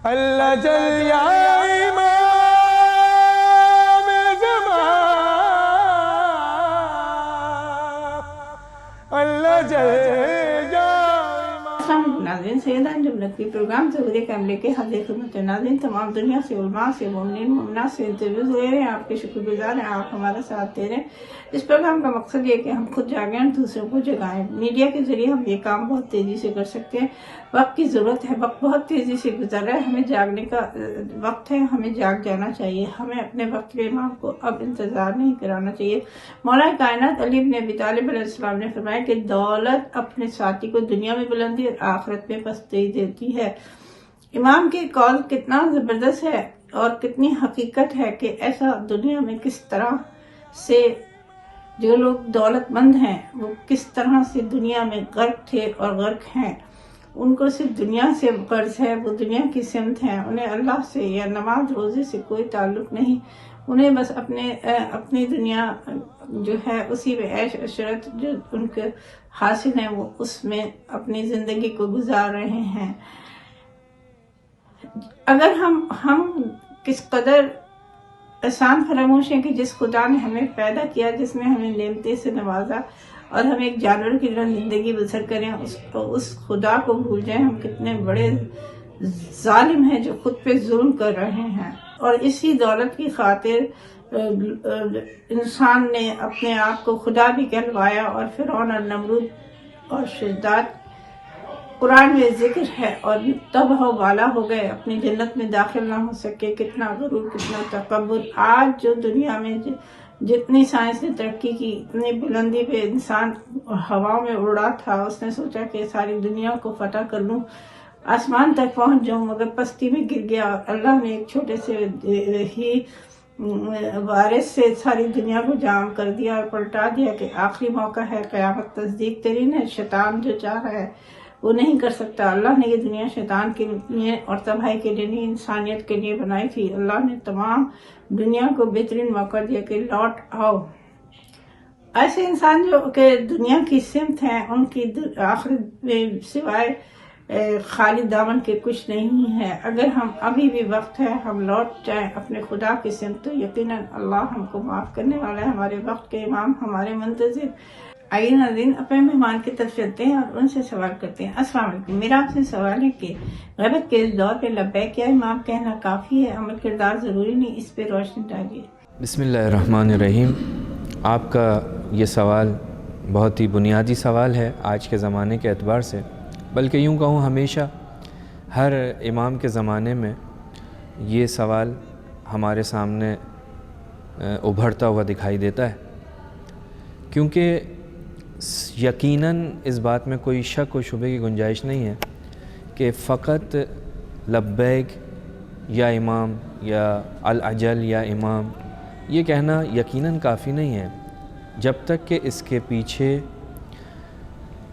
اللہ جل یا امام زمان، اللہ جل یا امام۔ ناظرین، سیدان جب نقوی پروگرام ضروری کیمرے کے حاضر خدمت ناظرین تمام دنیا سے، علماء سے، مومنین مومنات سے انٹرویوز لے رہے ہیں۔ آپ کے شکر گزار ہیں، آپ ہمارا ساتھ دے رہے ہیں۔ اس پروگرام کا مقصد یہ ہے کہ ہم خود جاگیں اور دوسروں کو جگائیں۔ میڈیا کے ذریعے ہم یہ کام بہت تیزی سے کر سکتے ہیں۔ وقت کی ضرورت ہے، وقت بہت تیزی سے گزر رہا ہے، ہمیں جاگنے کا وقت ہے، ہمیں جاگ جانا چاہیے۔ ہمیں اپنے وقت کے امام کو اب انتظار نہیں کرانا چاہیے۔ مولا کائنات علی بن ابی طالب علیہ السلام نے فرمایا کہ دولت اپنے ساتھی کو دنیا میں بلندی اور آخرت میں پستی دیتی ہے۔ امام کے قول کتنا زبردست ہے اور کتنی حقیقت ہے کہ ایسا دنیا میں کس طرح سے جو لوگ دولت مند ہیں وہ کس طرح سے دنیا میں غرق تھے اور غرق ہیں۔ ان کو صرف دنیا سے قرض ہے، وہ دنیا کی سمت ہیں، انہیں اللہ سے یا نماز روزے سے کوئی تعلق نہیں۔ انہیں بس اپنی دنیا جو ہے اسی میں عیش عشرت جو ان کے حاصل ہیں وہ اس میں اپنی زندگی کو گزار رہے ہیں۔ اگر ہم کس قدر احسان فراموش ہیں کہ جس خدا نے ہمیں پیدا کیا، جس نے ہمیں نعمتیں سے نوازا اور ہم ایک جانور کی طرح زندگی بسر کریں، اس خدا کو بھول جائیں، ہم کتنے بڑے ظالم ہیں جو خود پہ ظلم کر رہے ہیں۔ اور اسی دولت کی خاطر انسان نے اپنے آپ کو خدا بھی کہلوایا، اور فرعون اور نمرود اور شداد قرآن میں ذکر ہے، اور تب ہو بالا ہو گئے، اپنی جنت میں داخل نہ ہو سکے۔ کتنا غرور، کتنا تکبر۔ آج جو دنیا میں جتنی سائنس نے ترقی کی، اتنی بلندی پہ انسان ہوا میں اڑا تھا، اس نے سوچا کہ ساری دنیا کو فتح کر لوں، آسمان تک پہنچ جاؤں، مگر پستی میں گر گیا۔ اللہ نے ایک چھوٹے سے ہی وائرس سے ساری دنیا کو جام کر دیا اور پلٹا دیا کہ آخری موقع ہے، قیامت تصدیق ترین ہے، شیطان جو چاہ رہا ہے وہ نہیں کر سکتا۔ اللہ نے یہ دنیا شیطان کے لیے اور تباہی کے لیے نہیں، انسانیت کے لیے بنائی تھی۔ اللہ نے تمام دنیا کو بہترین موقع دیا کہ لوٹ آؤ۔ ایسے انسان جو کہ دنیا کی سمت ہیں، ان کی آخرت میں سوائے خالی دامن کے کچھ نہیں ہے۔ اگر ہم ابھی بھی وقت ہے، ہم لوٹ جائیں اپنے خدا کی سمت، تو یقیناً اللہ ہم کو معاف کرنے والا ہے۔ ہمارے وقت کے امام ہمارے منتظر۔ آئیے ناظرین اپنے مہمان کی طرف چلتے ہیں اور ان سے سوال کرتے ہیں۔ السلام علیکم، میرا آپ سے سوال ہے کہ غیبت کے اس دور پہ لبیک یا امام کہنا کافی ہے، عمل کردار ضروری نہیں، اس پہ روشنی ڈالیے۔ بسم اللہ الرحمن الرحیم۔ آپ کا یہ سوال بہت ہی بنیادی سوال ہے آج کے زمانے کے اعتبار سے، بلکہ یوں کہوں ہمیشہ ہر امام کے زمانے میں یہ سوال ہمارے سامنے ابھرتا ہوا دکھائی دیتا ہے، کیونکہ یقیناً اس بات میں کوئی شک و شبہ کی گنجائش نہیں ہے کہ فقط لبیک یا امام یا الاجل یا امام یہ کہنا یقیناً کافی نہیں ہے، جب تک کہ اس کے پیچھے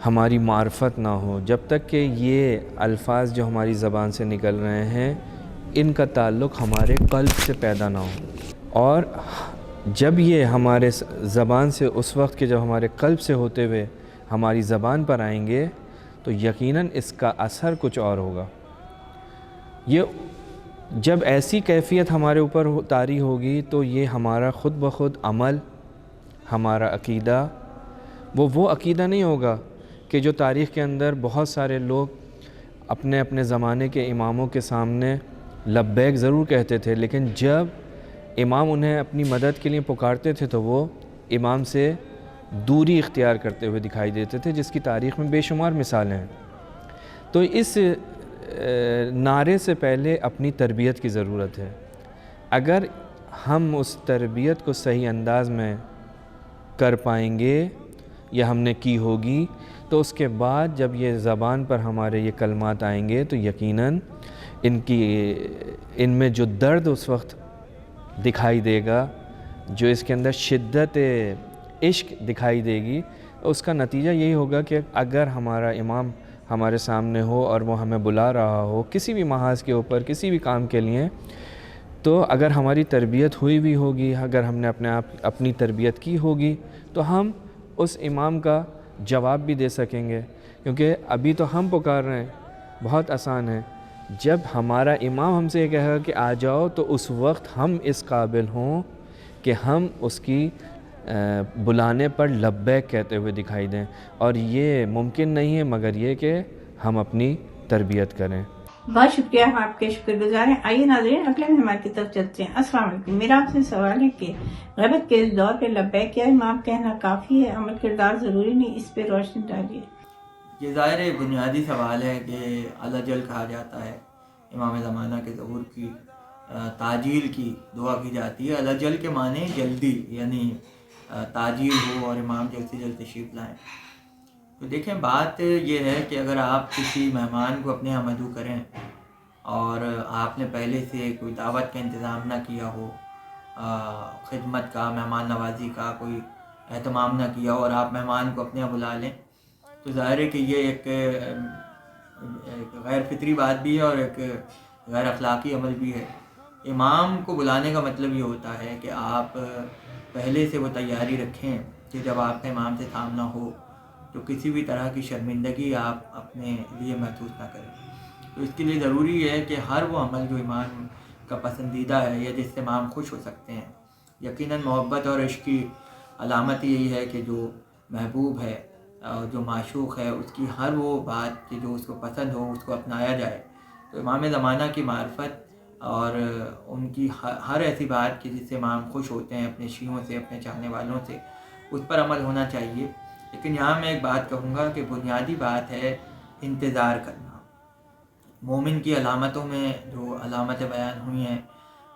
ہماری معرفت نہ ہو، جب تک کہ یہ الفاظ جو ہماری زبان سے نکل رہے ہیں ان کا تعلق ہمارے قلب سے پیدا نہ ہو۔ اور جب یہ ہمارے زبان سے اس وقت کے جب ہمارے قلب سے ہوتے ہوئے ہماری زبان پر آئیں گے تو یقیناً اس کا اثر کچھ اور ہوگا۔ یہ جب ایسی کیفیت ہمارے اوپر طاری ہوگی تو یہ ہمارا خود بخود عمل، ہمارا عقیدہ وہ عقیدہ نہیں ہوگا کہ جو تاریخ کے اندر بہت سارے لوگ اپنے اپنے زمانے کے اماموں کے سامنے لبیک ضرور کہتے تھے، لیکن جب امام انہیں اپنی مدد کے لیے پکارتے تھے تو وہ امام سے دوری اختیار کرتے ہوئے دکھائی دیتے تھے، جس کی تاریخ میں بے شمار مثالیں ہیں۔ تو اس نعرے سے پہلے اپنی تربیت کی ضرورت ہے۔ اگر ہم اس تربیت کو صحیح انداز میں کر پائیں گے یا ہم نے کی ہوگی تو اس کے بعد جب یہ زبان پر ہمارے یہ کلمات آئیں گے تو یقیناً ان میں جو درد اس وقت دکھائی دے گا، جو اس کے اندر شدت عشق دکھائی دے گی، اس کا نتیجہ یہی ہوگا کہ اگر ہمارا امام ہمارے سامنے ہو اور وہ ہمیں بلا رہا ہو کسی بھی محاذ کے اوپر کسی بھی کام کے لیے، تو اگر ہماری تربیت ہوئی بھی ہوگی، اگر ہم نے اپنی تربیت کی ہوگی تو ہم اس امام کا جواب بھی دے سکیں گے، کیونکہ ابھی تو ہم پکار رہے ہیں، بہت آسان ہے، جب ہمارا امام ہم سے یہ کہے گا کہ آ جاؤ تو اس وقت ہم اس قابل ہوں کہ ہم اس کی بلانے پر لبیک کہتے ہوئے دکھائی دیں، اور یہ ممکن نہیں ہے مگر یہ کہ ہم اپنی تربیت کریں۔ بہت شکریہ، ہم آپ کے شکر گزار ہیں۔ آئیے ناظرین اگلے مہمان کی طرف چلتے ہیں۔ السلام علیکم، میرا آپ سے سوال ہے کہ غیبت کے اس دور پہ لبیک یا امام کہنا کافی ہے، عمل کردار ضروری نہیں، اس پہ روشنی ڈالیے۔ یہ ظاہر بنیادی سوال ہے کہ اللہ جل کہا جاتا ہے، امام زمانہ کے ظہور کی تاجیل کی دعا کی جاتی ہے۔ اللہ جل کے معنی جلدی، یعنی تاجیل ہو اور امام جلد سے جلد تشریف لائیں۔ تو دیکھیں، بات یہ ہے کہ اگر آپ کسی مہمان کو اپنے یہاں مدعو کریں اور آپ نے پہلے سے کوئی دعوت کا انتظام نہ کیا ہو، خدمت کا، مہمان نوازی کا کوئی اہتمام نہ کیا ہو، اور آپ مہمان کو اپنے یہاں بلا لیں، تو ظاہر ہے کہ یہ ایک غیر فطری بات بھی ہے اور ایک غیر اخلاقی عمل بھی ہے۔ امام کو بلانے کا مطلب یہ ہوتا ہے کہ آپ پہلے سے وہ تیاری رکھیں کہ جب آپ کا امام سے سامنا ہو تو کسی بھی طرح کی شرمندگی آپ اپنے لیے محسوس نہ کریں۔ تو اس کے لیے ضروری ہے کہ ہر وہ عمل جو امام کا پسندیدہ ہے یا جس سے امام خوش ہو سکتے ہیں، یقیناً محبت اور عشق کی علامت یہی ہے کہ جو محبوب ہے، جو معشوق ہے، اس کی ہر وہ بات کہ جو اس کو پسند ہو اس کو اپنایا جائے۔ تو امام زمانہ کی معرفت اور ان کی ہر ایسی بات کہ جس سے امام خوش ہوتے ہیں اپنے شیعوں سے، اپنے چاہنے والوں سے، اس پر عمل ہونا چاہیے۔ لیکن یہاں میں ایک بات کہوں گا کہ بنیادی بات ہے انتظار کرنا۔ مومن کی علامتوں میں جو علامتیں بیان ہوئی ہیں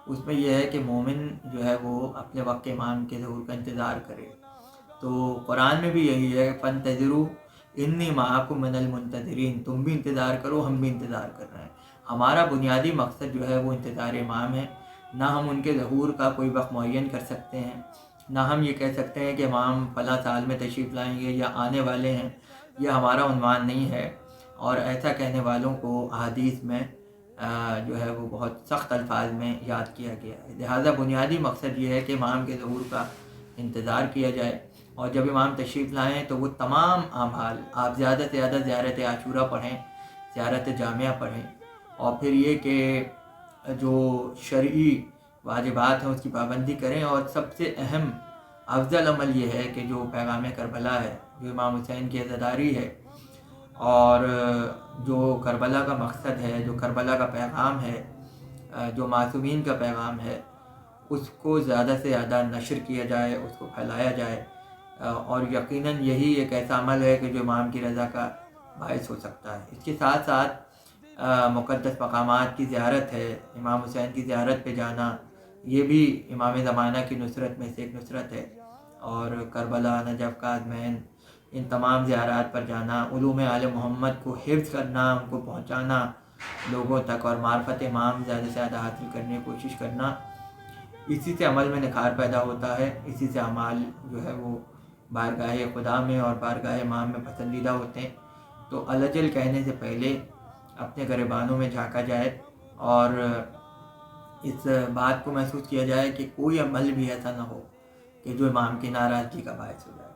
اس میں یہ ہے کہ مومن جو ہے وہ اپنے وقت کے امام کے ظہور کا انتظار کرے۔ تو قرآن میں بھی یہی ہے، فانتظروا انی معکم من المنتظرین، تم بھی انتظار کرو، ہم بھی انتظار کر رہے ہیں۔ ہمارا بنیادی مقصد جو ہے وہ انتظار امام ہے۔ نہ ہم ان کے ظہور کا کوئی وقت معین کر سکتے ہیں، نہ ہم یہ کہہ سکتے ہیں کہ امام فلاں سال میں تشریف لائیں گے یا آنے والے ہیں، یہ ہمارا عنوان نہیں ہے، اور ایسا کہنے والوں کو احادیث میں جو ہے وہ بہت سخت الفاظ میں یاد کیا گیا ہے۔ لہٰذا بنیادی مقصد یہ ہے کہ امام کے ظہور کا انتظار کیا جائے، اور جب امام تشریف لائیں تو وہ تمام اعمال آپ زیادہ سے زیادہ زیارت عاشورہ پڑھیں، زیارت جامعہ پڑھیں، اور پھر یہ کہ جو شرعی واجبات ہیں اس کی پابندی کریں، اور سب سے اہم افضل عمل یہ ہے کہ جو پیغام کربلا ہے، جو امام حسین کی عزاداری ہے، اور جو کربلا کا مقصد ہے، جو کربلا کا پیغام ہے، جو معصومین کا پیغام ہے، اس کو زیادہ سے زیادہ نشر کیا جائے، اس کو پھیلایا جائے، اور یقیناً یہی ایک ایسا عمل ہے کہ جو امام کی رضا کا باعث ہو سکتا ہے۔ اس کے ساتھ ساتھ مقدس مقامات کی زیارت ہے، امام حسین کی زیارت پہ جانا، یہ بھی امام زمانہ کی نصرت میں سے ایک نصرت ہے، اور کربلا، نجف، کاظمین، ان تمام زیارات پر جانا، علوم آل محمد کو حفظ کرنا، ان کو پہنچانا لوگوں تک، اور معرفت امام زیادہ سے زیادہ حاصل کرنے کی کوشش کرنا، اسی سے عمل میں نکھار پیدا ہوتا ہے، اسی سے اعمال جو ہے وہ بارگاہ خدا میں اور بارگاہ امام میں پسندیدہ ہوتے ہیں۔ تو الجل کہنے سے پہلے اپنے گریبانوں میں جھانکا جائے اور اس بات کو محسوس کیا جائے کہ کوئی عمل بھی ایسا نہ ہو کہ جو امام کی ناراضگی کا باعث ہو جائے۔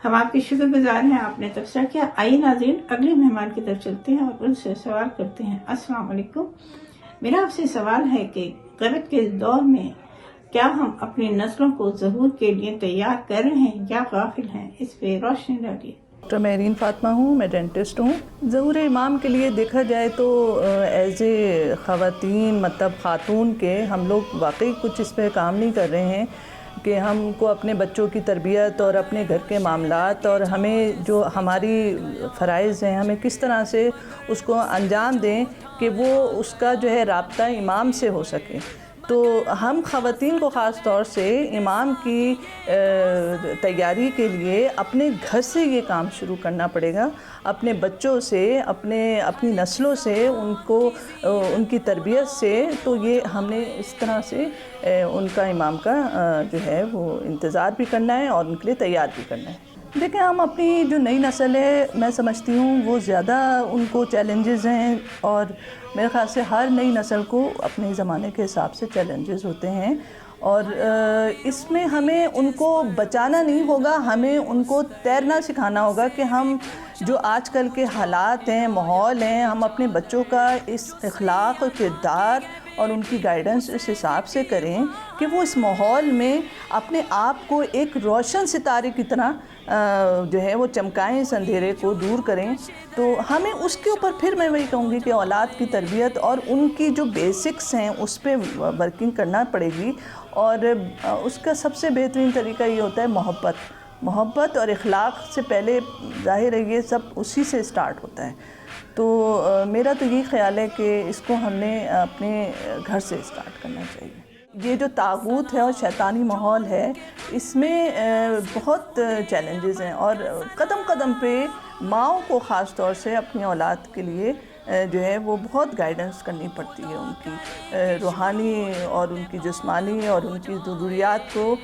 ہم آپ کے شکر گزار ہیں، آپ نے تبصرہ کیا۔ آئیے ناظرین اگلے مہمان کی طرف چلتے ہیں اور ان سے سوال کرتے ہیں۔ السلام علیکم، میرا آپ سے سوال ہے کہ غیبت کے دور میں کیا ہم اپنی نسلوں کو ظہور کے لیے تیار کر رہے ہیں یا غافل ہیں؟ اس پہ روشنی ڈالیے۔ ڈاکٹر مہرین فاطمہ ہوں، میں ڈینٹسٹ ہوں۔ ظہور امام کے لیے دیکھا جائے تو ایز اے خواتین، مطلب خاتون کے، ہم لوگ واقعی کچھ اس پہ کام نہیں کر رہے ہیں کہ ہم کو اپنے بچوں کی تربیت اور اپنے گھر کے معاملات اور ہمیں جو ہماری فرائض ہیں ہمیں کس طرح سے اس کو انجام دیں کہ وہ اس کا جو ہے رابطہ امام سے ہو سکے۔ تو ہم خواتین کو خاص طور سے امام کی تیاری کے لیے اپنے گھر سے یہ کام شروع کرنا پڑے گا، اپنے بچوں سے، اپنی نسلوں سے، ان کی تربیت سے۔ تو یہ ہم نے اس طرح سے ان کا امام کا جو ہے وہ انتظار بھی کرنا ہے اور ان کے لیے تیار بھی کرنا ہے۔ دیکھیں، ہم اپنی جو نئی نسل ہے، میں سمجھتی ہوں وہ زیادہ ان کو چیلنجز ہیں، اور میرے خیال سے ہر نئی نسل کو اپنے زمانے کے حساب سے چیلنجز ہوتے ہیں، اور اس میں ہمیں ان کو بچانا نہیں ہوگا، ہمیں ان کو تیرنا سکھانا ہوگا کہ ہم جو آج کل کے حالات ہیں، ماحول ہیں، ہم اپنے بچوں کا اس اخلاق اور کردار اور ان کی گائیڈنس اس حساب سے کریں کہ وہ اس ماحول میں اپنے آپ کو ایک روشن ستارے کی طرح جو ہے وہ چمکائیں، اس اندھیرے کو دور کریں۔ تو ہمیں اس کے اوپر پھر میں وہی کہوں گی کہ اولاد کی تربیت اور ان کی جو بیسکس ہیں اس پہ ورکنگ کرنا پڑے گی، اور اس کا سب سے بہترین طریقہ یہ ہوتا ہے محبت اور اخلاق سے پہلے ظاہر ہے یہ سب اسی سے اسٹارٹ ہوتا ہے۔ تو میرا تو یہی خیال ہے کہ اس کو ہم نے اپنے گھر سے اسٹارٹ کرنا چاہیے۔ یہ جو طاغوت ہے اور شیطانی ماحول ہے، اس میں بہت چیلنجز ہیں، اور قدم قدم پہ ماؤں کو خاص طور سے اپنی اولاد کے لیے جو ہے وہ بہت گائیڈنس کرنی پڑتی ہے، ان کی روحانی اور ان کی جسمانی اور ان کی ضروریات کو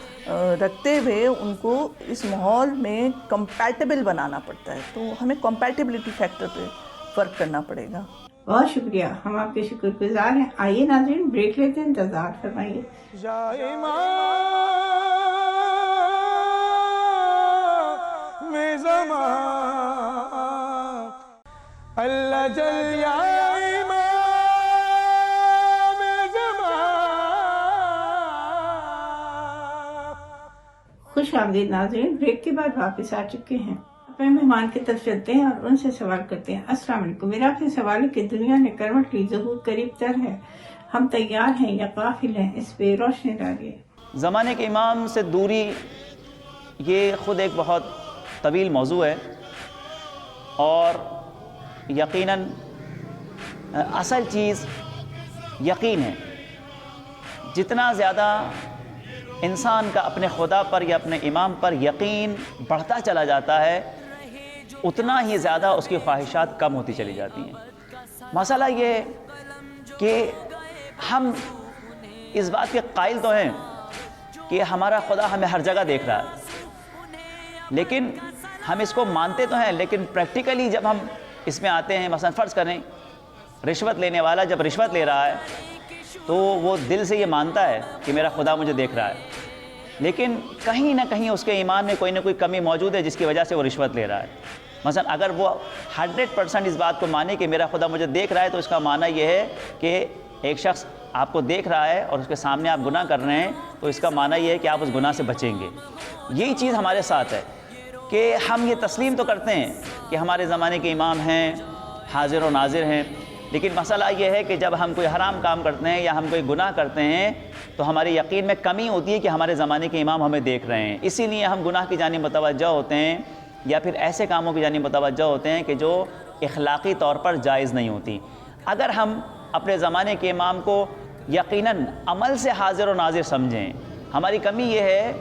رکھتے ہوئے ان کو اس ماحول میں کمپیٹیبل بنانا پڑتا ہے۔ تو ہمیں کمپیٹیبلٹی فیکٹر پہ فرق کرنا پڑے گا۔ بہت شکریہ، ہم آپ کے شکر گزار ہیں۔ آئیے ناظرین بریک لیتے ہیں، انتظار فرمائیے۔ یا امام زمان اللہ جل یا امام زمان۔ خوش آمدید ناظرین، بریک کے بعد واپس آ چکے ہیں۔ اپنے مہمان کی طرف چلتے ہیں اور ان سے سوال کرتے ہیں۔ السلام علیکم، میرا آپ سے سوال ہے کہ دنیا نے کروٹ لی، ظہور قریب تر ہے، ہم تیار ہیں یا غافل ہیں؟ اس پہ روشنی ڈالیے۔ زمانے کے امام سے دوری یہ خود ایک بہت طویل موضوع ہے، اور یقیناً اصل چیز یقین ہے۔ جتنا زیادہ انسان کا اپنے خدا پر یا اپنے امام پر یقین بڑھتا چلا جاتا ہے، اتنا ہی زیادہ اس کی خواہشات کم ہوتی چلی جاتی ہیں۔ مسئلہ یہ کہ ہم اس بات کے قائل تو ہیں کہ ہمارا خدا ہمیں ہر جگہ دیکھ رہا ہے، لیکن ہم اس کو مانتے تو ہیں، لیکن پریکٹیکلی جب ہم اس میں آتے ہیں، مثلا فرض کریں رشوت لینے والا جب رشوت لے رہا ہے تو وہ دل سے یہ مانتا ہے کہ میرا خدا مجھے دیکھ رہا ہے، لیکن کہیں نہ کہیں اس کے ایمان میں کوئی نہ کوئی کمی موجود ہے جس کی وجہ سے وہ رشوت لے رہا ہے۔ مثلا اگر وہ 100% اس بات کو مانے کہ میرا خدا مجھے دیکھ رہا ہے، تو اس کا معنی یہ ہے کہ ایک شخص آپ کو دیکھ رہا ہے اور اس کے سامنے آپ گناہ کر رہے ہیں، تو اس کا معنی یہ ہے کہ آپ اس گناہ سے بچیں گے۔ یہی چیز ہمارے ساتھ ہے کہ ہم یہ تسلیم تو کرتے ہیں کہ ہمارے زمانے کے امام ہیں، حاضر و ناظر ہیں، لیکن مسئلہ یہ ہے کہ جب ہم کوئی حرام کام کرتے ہیں یا ہم کوئی گناہ کرتے ہیں تو ہمارے یقین میں کمی ہوتی ہے کہ ہمارے زمانے کے امام ہمیں دیکھ رہے ہیں، اسی لیے ہم گناہ کی جانب متوجہ ہوتے ہیں، یا پھر ایسے کاموں کی جانب متوجہ ہوتے ہیں کہ جو اخلاقی طور پر جائز نہیں ہوتی۔ اگر ہم اپنے زمانے کے امام کو یقیناً عمل سے حاضر و ناظر سمجھیں، ہماری کمی یہ ہے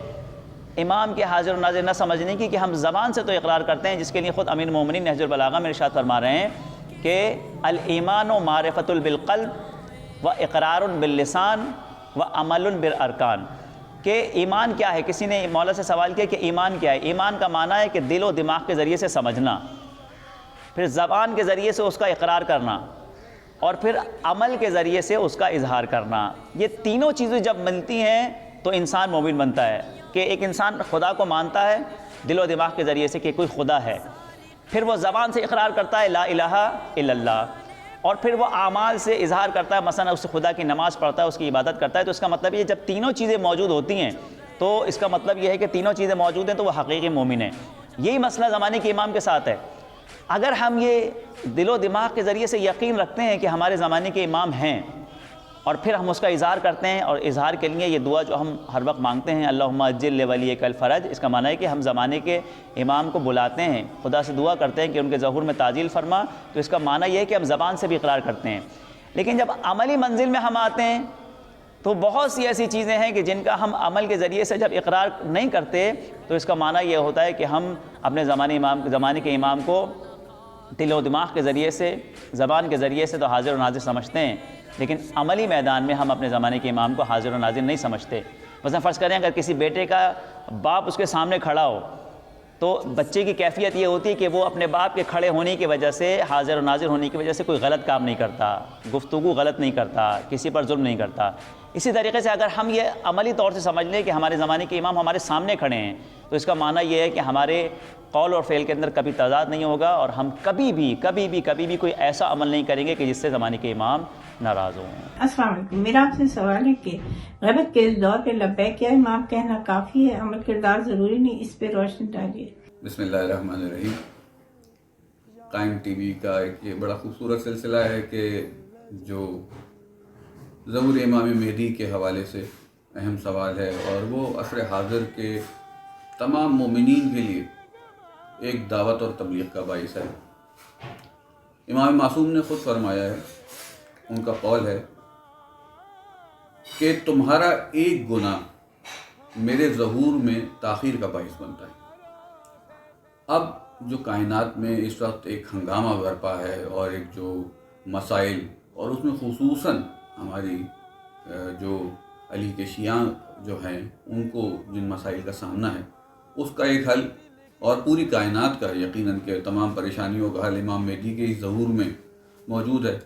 امام کے حاضر و ناظر نہ سمجھنے کی کہ ہم زبان سے تو اقرار کرتے ہیں، جس کے لیے خود امیر المومنین نہج البلاغہ میں ارشاد فرما رہے ہیں کہ الایمان معرفۃ بالقلب و اقرار باللسان و عمل بالارکان، کہ ایمان کیا ہے۔ کسی نے مولا سے سوال کیا کہ ایمان کیا ہے؟ ایمان کا معنی ہے کہ دل و دماغ کے ذریعے سے سمجھنا، پھر زبان کے ذریعے سے اس کا اقرار کرنا، اور پھر عمل کے ذریعے سے اس کا اظہار کرنا۔ یہ تینوں چیزیں جب ملتی ہیں تو انسان مومن بنتا ہے، کہ ایک انسان خدا کو مانتا ہے دل و دماغ کے ذریعے سے کہ کوئی خدا ہے، پھر وہ زبان سے اقرار کرتا ہے لا الہ الا اللہ، اور پھر وہ اعمال سے اظہار کرتا ہے، مثلا اس خدا کی نماز پڑھتا ہے، اس کی عبادت کرتا ہے۔ تو اس کا مطلب یہ جب تینوں چیزیں موجود ہوتی ہیں تو اس کا مطلب یہ ہے کہ تینوں چیزیں موجود ہیں تو وہ حقیقی مومن ہے۔ یہی مسئلہ زمانے کے امام کے ساتھ ہے۔ اگر ہم یہ دل و دماغ کے ذریعے سے یقین رکھتے ہیں کہ ہمارے زمانے کے امام ہیں، اور پھر ہم اس کا اظہار کرتے ہیں، اور اظہار کے لیے یہ دعا جو ہم ہر وقت مانگتے ہیں اللہم اجل لولیک الفرج، اس کا معنی ہے کہ ہم زمانے کے امام کو بلاتے ہیں، خدا سے دعا کرتے ہیں کہ ان کے ظہور میں تعجیل فرما، تو اس کا معنی یہ ہے کہ ہم زبان سے بھی اقرار کرتے ہیں۔ لیکن جب عملی منزل میں ہم آتے ہیں تو بہت سی ایسی چیزیں ہیں کہ جن کا ہم عمل کے ذریعے سے جب اقرار نہیں کرتے تو اس کا معنی یہ ہوتا ہے کہ ہم اپنے زمانے کے امام کو دل و دماغ کے ذریعے سے، زبان کے ذریعے سے تو حاضر و ناظر سمجھتے ہیں، لیکن عملی میدان میں ہم اپنے زمانے کے امام کو حاضر و ناظر نہیں سمجھتے۔ مثلا فرض کریں اگر کسی بیٹے کا باپ اس کے سامنے کھڑا ہو تو بچے کی کیفیت یہ ہوتی ہے کہ وہ اپنے باپ کے کھڑے ہونے کی وجہ سے، حاضر و ناظر ہونے کی وجہ سے کوئی غلط کام نہیں کرتا، گفتگو غلط نہیں کرتا، کسی پر ظلم نہیں کرتا۔ اسی طریقے سے اگر ہم یہ عملی طور سے سمجھ لیں کہ ہمارے زمانے کے امام ہمارے سامنے کھڑے ہیں، تو اس کا معنی یہ ہے کہ ہمارے قول اور فعل کے اندر کبھی تضاد نہیں ہوگا، اور ہم کبھی بھی کوئی ایسا عمل نہیں کریں گے کہ جس سے زمانے کے امام ناراض ہوں۔ السلام علیکم، میرا آپ سے سوال ہے کہ غیبت کے اس دور پہ لبیک یا امام کہنا کافی ہے، عمل کردار ضروری نہیں، اس پہ روشنی ڈالیے۔ بسم اللہ الرحمن الرحیم۔ قائم ٹی وی کا ایک یہ بڑا خوبصورت سلسلہ ہے کہ جو ظہور امام مہدی کے حوالے سے اہم سوال ہے، اور وہ عصر حاضر کے تمام مومنین کے لیے ایک دعوت اور تبلیغ کا باعث ہے۔ امام معصوم نے خود فرمایا ہے، ان کا قول ہے کہ تمہارا ایک گناہ میرے ظہور میں تاخیر کا باعث بنتا ہے۔ اب جو کائنات میں اس وقت ایک ہنگامہ برپا ہے، اور ایک جو مسائل، اور اس میں خصوصاً ہماری جو علی کے شیعہ جو ہیں ان کو جن مسائل کا سامنا ہے، اس کا ایک حل، اور پوری کائنات کا یقیناً کہ تمام پریشانیوں کا حل امام مہدی کے اس ظہور میں موجود ہے۔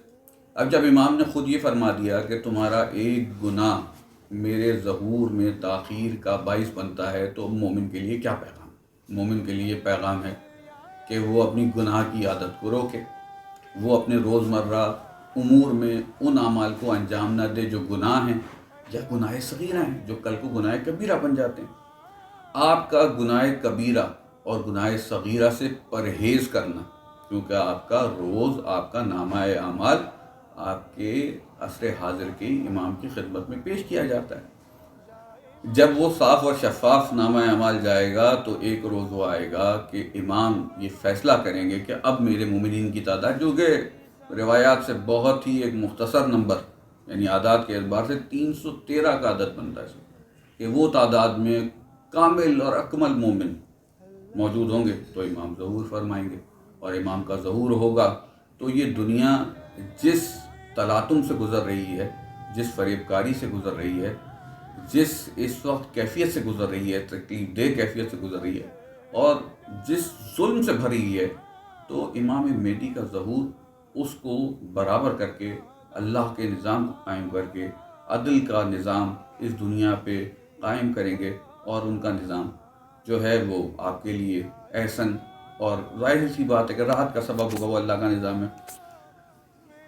اب جب امام نے خود یہ فرما دیا کہ تمہارا ایک گناہ میرے ظہور میں تاخیر کا باعث بنتا ہے، تو مومن کے لیے کیا پیغام؟ مومن کے لیے یہ پیغام ہے کہ وہ اپنی گناہ کی عادت کو روکے، وہ اپنے روزمرہ امور میں ان اعمال کو انجام نہ دے جو گناہ ہیں یا گناہ صغیرہ ہیں، جو کل کو گناہ کبیرہ بن جاتے ہیں۔ آپ کا گناہ کبیرہ اور گناہ صغیرہ سے پرہیز کرنا، کیونکہ آپ کا روز، آپ کا نامہ اعمال آپ کے عصر حاضر کے امام کی خدمت میں پیش کیا جاتا ہے۔ جب وہ صاف اور شفاف نامہ اعمال جائے گا تو ایک روز وہ آئے گا کہ امام یہ فیصلہ کریں گے کہ اب میرے مومنین کی تعداد، جو کہ روایات سے بہت ہی ایک مختصر نمبر، یعنی اعداد کے اعتبار سے 313 کا عدد بنتا ہے، کہ وہ تعداد میں کامل اور اکمل مومن موجود ہوں گے تو امام ظہور فرمائیں گے، اور امام کا ظہور ہوگا تو یہ دنیا جس تلاطم سے گزر رہی ہے، جس فریب کاری سے گزر رہی ہے، جس اس وقت کیفیت سے گزر رہی ہے، تکلیف دہ کیفیت سے گزر رہی ہے، اور جس ظلم سے بھری ہے، تو امام مہدی کا ظہور اس کو برابر کر کے، اللہ کے نظام کو قائم کر کے، عدل کا نظام اس دنیا پہ قائم کریں گے، اور ان کا نظام جو ہے وہ آپ کے لیے احسن اور ظاہر سی بات ہے کہ راحت کا سبب ہوگا، وہ اللہ کا نظام ہے۔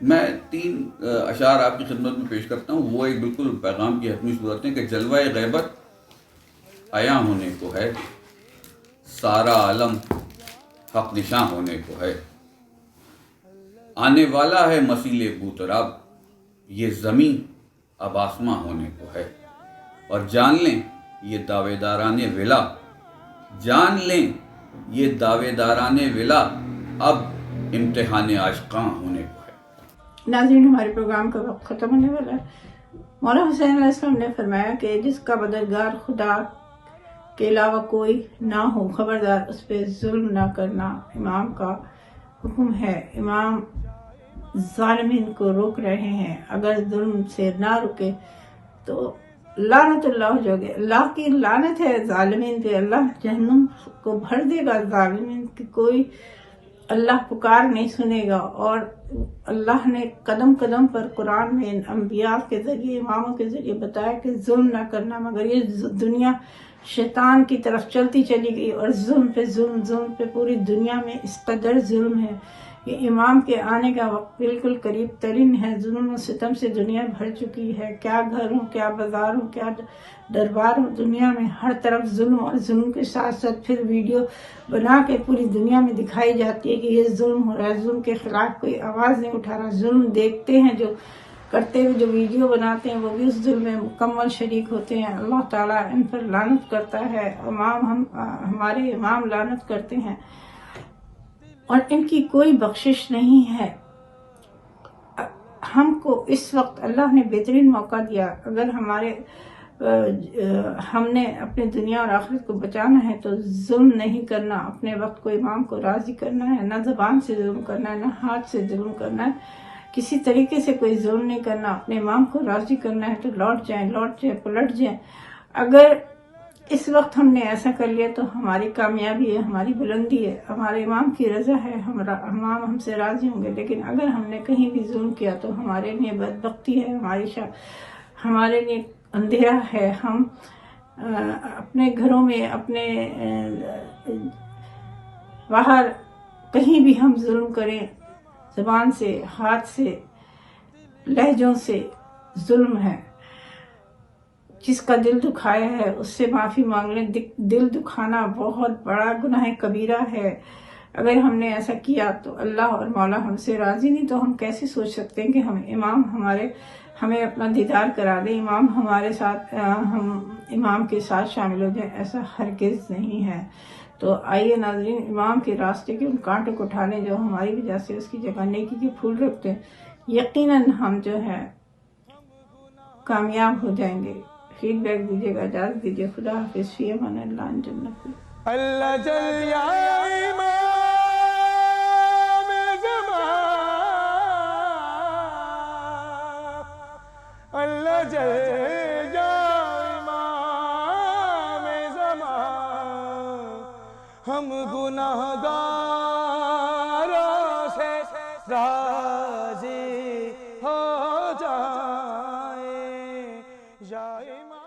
میں 3 اشعار آپ کی خدمت میں پیش کرتا ہوں، وہ ایک بالکل پیغام کی حتمی صورت ہے کہ جلوہ غیبت عیاں ہونے کو ہے، سارا عالم حق نشاں ہونے کو ہے، آنے والا ہے مسیل بوتراب، یہ زمین اب آسماں ہونے کو ہے، اور جان لیں یہ دعوے داران ولا، جان لیں یہ دعوے داران ولا، اب امتحان عاشقاں ہونے کو ہے۔ ناظرین، ہمارے پروگرام کا وقت ختم ہونے والا ہے۔ مولانا حسین علیہ السلام نے فرمایا کہ جس کا مددگار خدا کے علاوہ کوئی نہ ہو، خبردار اس پہ ظلم نہ کرنا امام کا حکم ہے۔ امام ظالمین کو روک رہے ہیں، اگر ظلم سے نہ رکے تو لعنت اللہ ہو جائے گے۔ اللہ کی لعنت ہے ظالمین پہ، اللہ جہنم کو بھر دے گا ظالمین کی، کوئی اللہ پکار نہیں سنے گا۔ اور اللہ نے قدم قدم پر قرآن میں انبیاء کے ذریعے، اماموں کے ذریعے بتایا کہ ظلم نہ کرنا، مگر یہ دنیا شیطان کی طرف چلتی چلی گئی، اور ظلم پہ پوری دنیا میں اس قدر ظلم ہے۔ یہ امام کے آنے کا وقت بالکل قریب ترین ہے۔ ظلم و ستم سے دنیا بھر چکی ہے، کیا گھر ہوں، کیا بازار ہوں، کیا دربار ہوں، دنیا میں ہر طرف ظلم، اور ظلم کے ساتھ ساتھ پھر ویڈیو بنا کے پوری دنیا میں دکھائی جاتی ہے کہ یہ ظلم ہو رہا ہے۔ ظلم کے خلاف کوئی آواز نہیں اٹھا رہا۔ ظلم دیکھتے ہیں جو کرتے ہوئے، جو ویڈیو بناتے ہیں، وہ بھی اس ظلم میں مکمل شریک ہوتے ہیں۔ اللہ تعالیٰ ان پر لعنت کرتا ہے، ہمارے امام لعنت کرتے ہیں، اور ان کی کوئی بخشش نہیں ہے۔ ہم کو اس وقت اللہ نے بہترین موقع دیا، اگر ہم نے اپنے دنیا اور آخرت کو بچانا ہے تو ظلم نہیں کرنا، اپنے وقت کو امام کو راضی کرنا ہے، نہ زبان سے ظلم کرنا ہے، نہ ہاتھ سے ظلم کرنا ہے، کسی طریقے سے کوئی ظلم نہیں کرنا، اپنے امام کو راضی کرنا ہے تو لوٹ جائیں، پلٹ جائیں۔ اگر اس وقت ہم نے ایسا کر لیا تو ہماری کامیابی ہے، ہماری بلندی ہے، ہمارے امام کی رضا ہے، امام ہم سے راضی ہوں گے. لیکن اگر ہم نے کہیں بھی ظلم کیا تو ہمارے لیے بدبختی ہے، ہمارے لیے اندھیرا ہے. ہم اپنے گھروں میں، اپنے باہر کہیں بھی ہم ظلم کریں، زبان سے، ہاتھ سے، لہجوں سے ظلم ہے. جس کا دل دکھایا ہے اس سے معافی مانگ لیں. دل دکھانا بہت بڑا گناہ کبیرہ ہے. اگر ہم نے ایسا کیا تو اللہ اور مولا ہم سے راضی نہیں، تو ہم کیسے سوچ سکتے ہیں کہ ہمیں اپنا دیدار کرا دیں، امام ہمارے ساتھ، ہم امام کے ساتھ شامل ہو جائیں. ایسا ہرگز نہیں ہے. تو آئیے ناظرین، امام کے راستے کے ان کانٹوں کو اٹھا لیں جو ہماری وجہ سے اس کی جگہ نیکی کے پھول رکھتے ہیں. یقیناً ہم جو ہے کامیاب ہو جائیں گے. فیڈ بیک دیجیے گا. اجازت دیجیے. خدا حافظ. فی امان اللہ. جنت. اللہ جل یا امام زمان، اللہ جل یا امام زمان، ہم گناہ گاروں سے راضی ہو جائیں یا امام.